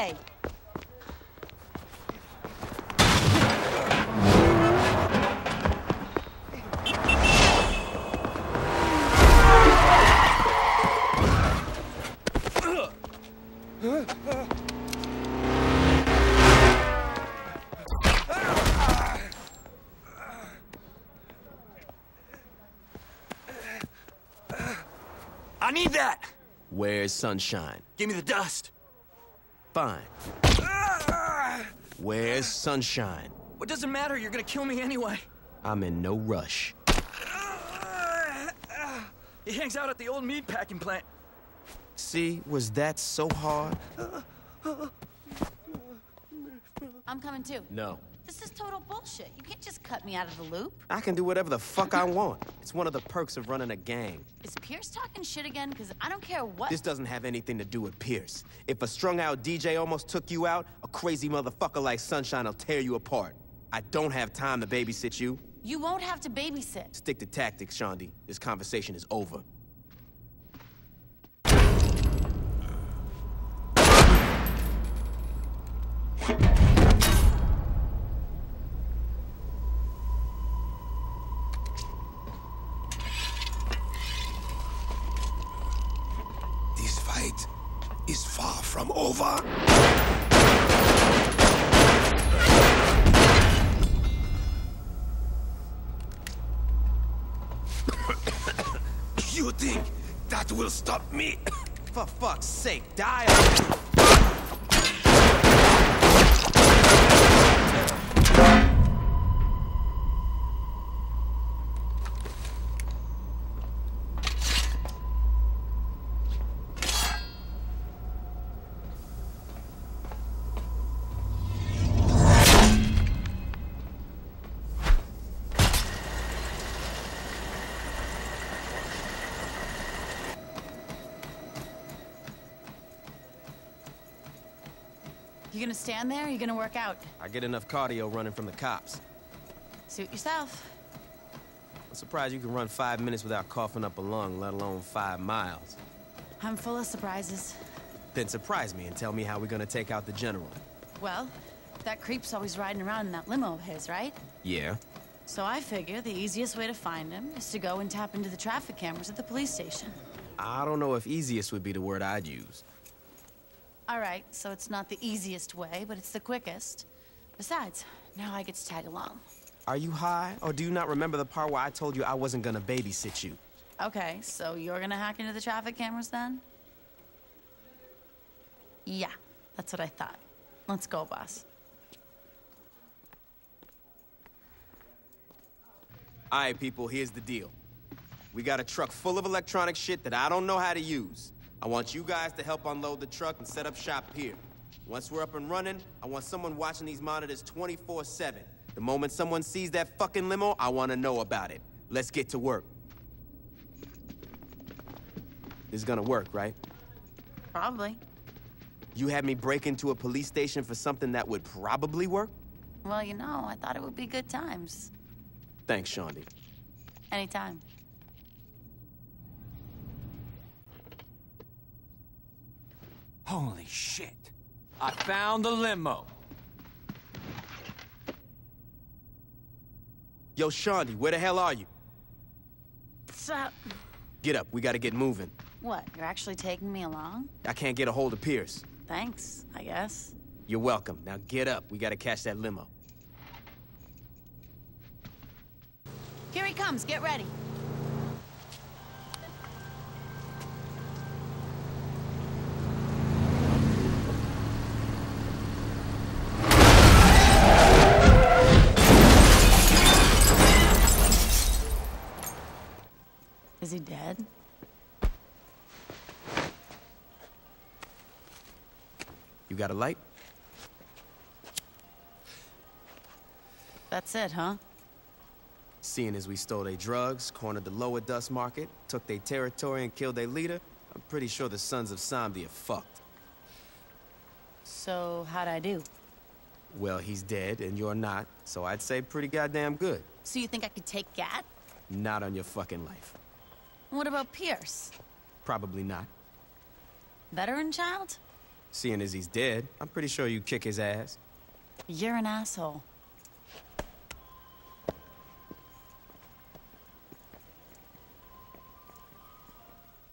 way! I need that! Where's Sunshine? Give me the dust. Fine. Where's Sunshine? What does it matter? You're gonna kill me anyway. I'm in no rush. He hangs out at the old meat packing plant. See, was that so hard? I'm coming too. No. This is total bullshit. You can't just cut me out of the loop. I can do whatever the fuck I want. It's one of the perks of running a gang. Is Pierce talking shit again? Because I don't care what... This doesn't have anything to do with Pierce. If a strung-out DJ almost took you out, a crazy motherfucker like Sunshine will tear you apart. I don't have time to babysit you. You won't have to babysit. Stick to tactics, Shondi. This conversation is over. This fight is far from over. You think that will stop me? For fuck's sake, die already. You gonna stand there or you gonna work out? I get enough cardio running from the cops. Suit yourself. I'm surprised you can run 5 minutes without coughing up a lung, let alone 5 miles. I'm full of surprises. Then surprise me and tell me how we're gonna take out the general. Well, that creep's always riding around in that limo of his, right? Yeah. So I figure the easiest way to find him is to go and tap into the traffic cameras at the police station. I don't know if easiest would be the word I'd use. All right, so it's not the easiest way, but it's the quickest. Besides, now I get to tag along. Are you high, or do you not remember the part where I told you I wasn't gonna babysit you? Okay, so you're gonna hack into the traffic cameras then? Yeah, that's what I thought. Let's go, boss. All right, people, here's the deal. We got a truck full of electronic shit that I don't know how to use. I want you guys to help unload the truck and set up shop here. Once we're up and running, I want someone watching these monitors 24/7. The moment someone sees that fucking limo, I want to know about it. Let's get to work. This is gonna work, right? Probably. You had me break into a police station for something that would probably work? Well, you know, I thought it would be good times. Thanks, Shondi. Anytime. Holy shit. I found the limo. Yo, Shondi, where the hell are you? What's up? Get up, we gotta get moving. What, you're actually taking me along? I can't get a hold of Pierce. Thanks, I guess. You're welcome. Now get up, we gotta catch that limo. Here he comes, get ready. Is he dead? You got a light? That's it, huh? Seeing as we stole their drugs, cornered the lower dust market, took their territory and killed their leader, I'm pretty sure the sons of Samedi are fucked. So, how'd I do? Well, he's dead and you're not, so I'd say pretty goddamn good. So you think I could take Gat? Not on your fucking life. What about Pierce? Probably not. Veteran child? Seeing as he's dead, I'm pretty sure you kick his ass. You're an asshole.